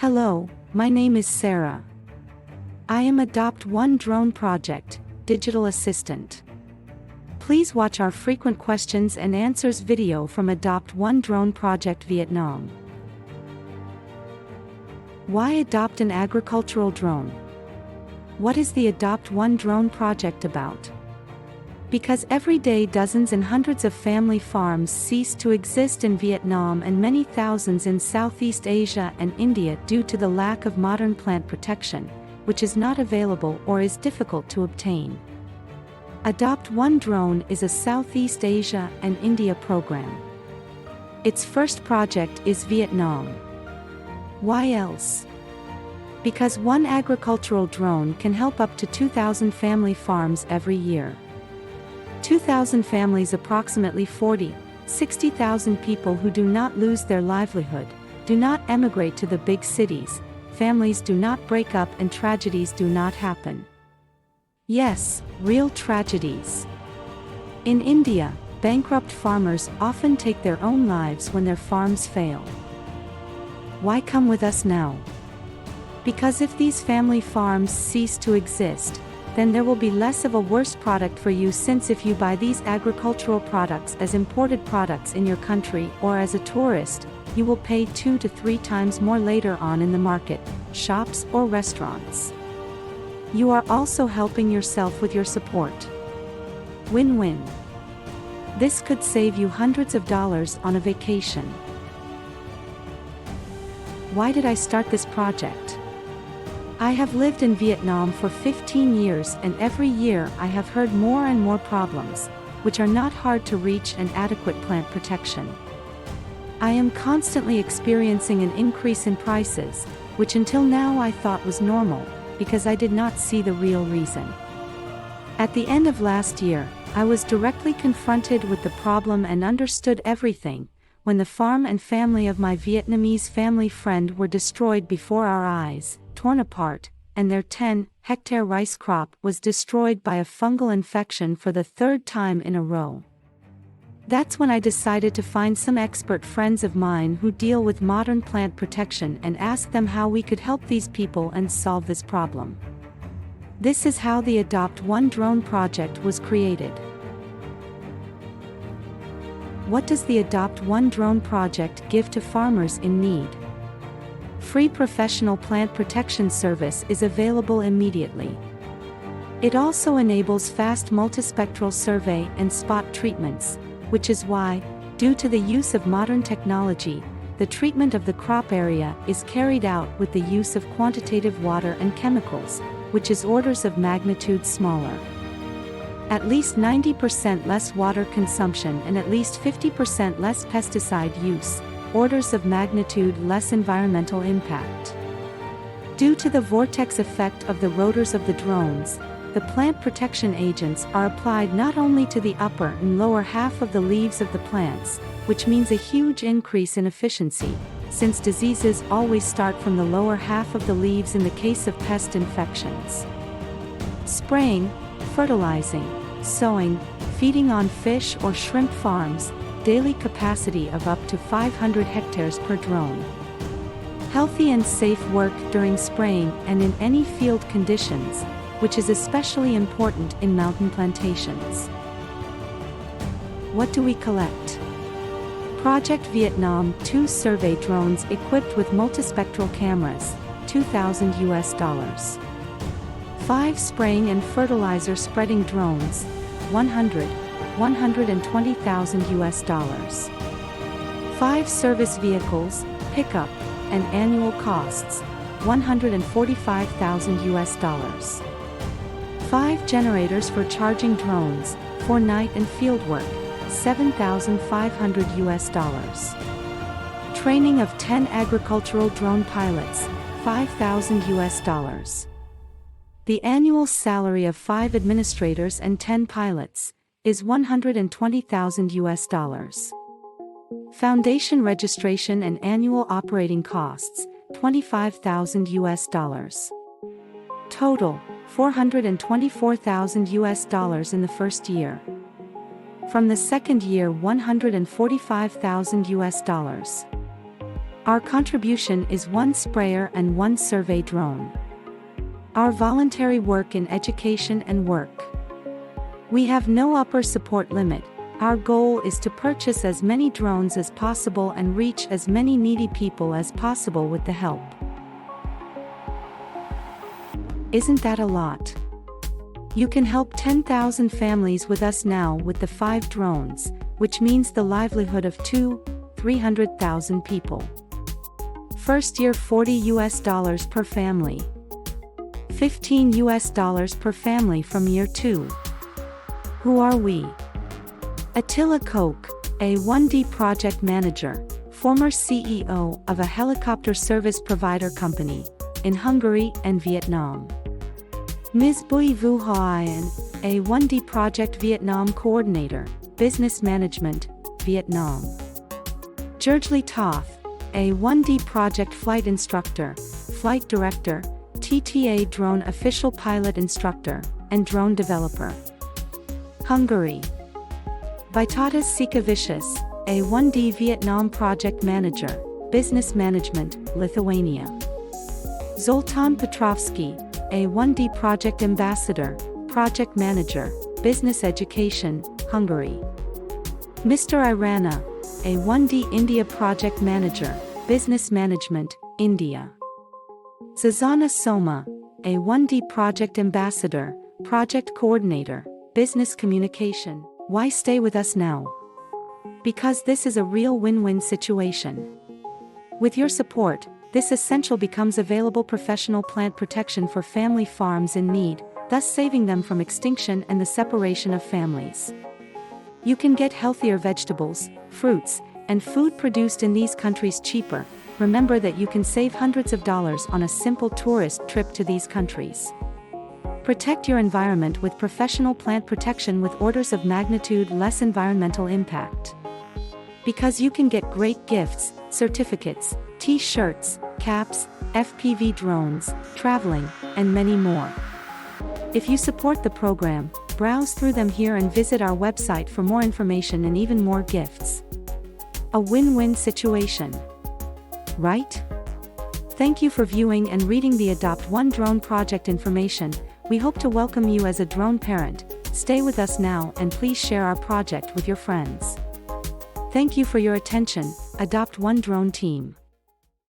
Hello, my name is Sarah. I am Adopt One Drone Project, Digital Assistant. Please watch our frequent questions and answers video from Adopt One Drone Project Vietnam. Why adopt an agricultural drone? What is the Adopt One Drone Project about? Because every day dozens and hundreds of family farms cease to exist in Vietnam and many thousands in Southeast Asia and India due to the lack of modern plant protection, which is not available or is difficult to obtain. Adopt One Drone is a Southeast Asia and India program. Its first project is Vietnam. Why else? Because one agricultural drone can help up to 2,000 family farms every year. 2,000 families, approximately 60,000 people who do not lose their livelihood, do not emigrate to the big cities, families do not break up, and tragedies do not happen. Yes, real tragedies. In India, bankrupt farmers often take their own lives when their farms fail. Why come with us now? Because if these family farms cease to exist, then there will be less of a worse product for you, since if you buy these agricultural products as imported products in your country or as a tourist, you will pay 2 to 3 times more later on in the market, shops or restaurants. You are also helping yourself with your support. Win-win. This could save you hundreds of dollars on a vacation. Why did I start this project? I have lived in Vietnam for 15 years, and every year I have heard more and more problems, which are not hard to reach, and adequate plant protection. I am constantly experiencing an increase in prices, which until now I thought was normal, because I did not see the real reason. At the end of last year, I was directly confronted with the problem and understood everything, when the farm and family of my Vietnamese family friend were destroyed before our eyes, torn apart, and their 10-hectare rice crop was destroyed by a fungal infection for the 3rd time in a row. That's when I decided to find some expert friends of mine who deal with modern plant protection and ask them how we could help these people and solve this problem. This is how the Adopt One Drone project was created. What does the Adopt One Drone project give to farmers in need? Free professional plant protection service is available immediately. It also enables fast multispectral survey and spot treatments, which is why, due to the use of modern technology, the treatment of the crop area is carried out with the use of quantitative water and chemicals, which is orders of magnitude smaller. At least 90% less water consumption and at least 50% less pesticide use, orders of magnitude less environmental impact. Due to the vortex effect of the rotors of the drones, the plant protection agents are applied not only to the upper and lower half of the leaves of the plants, which means a huge increase in efficiency, since diseases always start from the lower half of the leaves in the case of pest infections. Spraying, fertilizing, sowing, feeding on fish or shrimp farms, daily capacity of up to 500 hectares per drone. Healthy and safe work during spraying and in any field conditions, which is especially important in mountain plantations. What do we collect? Project Vietnam 2 survey drones equipped with multispectral cameras, $2,000. 5 spraying and fertilizer spreading drones, $120,000. 5 service vehicles, pickup, and annual costs, $145,000. 5 generators for charging drones, for night and field work, $7,500. Training of 10 agricultural drone pilots, $5,000. The annual salary of 5 administrators and 10 pilots is $120,000. Foundation registration and annual operating costs, $25,000. Total, $424,000 in the first year. From the second year, $145,000. Our contribution is 1 sprayer and 1 survey drone. Our voluntary work in education and work. We have no upper support limit. Our goal is to purchase as many drones as possible and reach as many needy people as possible with the help. Isn't that a lot? You can help 10,000 families with us now with the 5 drones, which means the livelihood of 300,000 people. First year $40 per family. $15 per family from year 2. Who are we? Attila Koch, a 1D project manager, former CEO of a helicopter service provider company in Hungary and Vietnam. Ms. Bui Vu Hoien, a 1D project Vietnam coordinator, business management, Vietnam. Gergely Toth, a 1D project flight instructor, flight director, TTA drone official pilot instructor, and drone developer. Hungary. Vytautas Sikavicius, a 1D Vietnam project manager, business management, Lithuania. Zoltan Petrovsky, a 1D project ambassador, project manager, business education, Hungary. Mr. Irana, a 1D India project manager, business management, India. Zazana Soma, a 1D project ambassador, project coordinator, business communication. Why stay with us now? Because this is a real win-win situation. With your support, this essential becomes available professional plant protection for family farms in need, thus saving them from extinction and the separation of families. You can get healthier vegetables, fruits, and food produced in these countries cheaper. Remember that you can save hundreds of dollars on a simple tourist trip to these countries. Protect your environment with professional plant protection with orders of magnitude less environmental impact. Because you can get great gifts, certificates, t-shirts, caps, FPV drones, traveling, and many more. If you support the program, browse through them here and visit our website for more information and even more gifts. A win-win situation. Right? Thank you for viewing and reading the Adopt One Drone project information. We hope to welcome you as a drone parent. Stay with us now and please share our project with your friends. Thank you for your attention, Adopt One Drone team.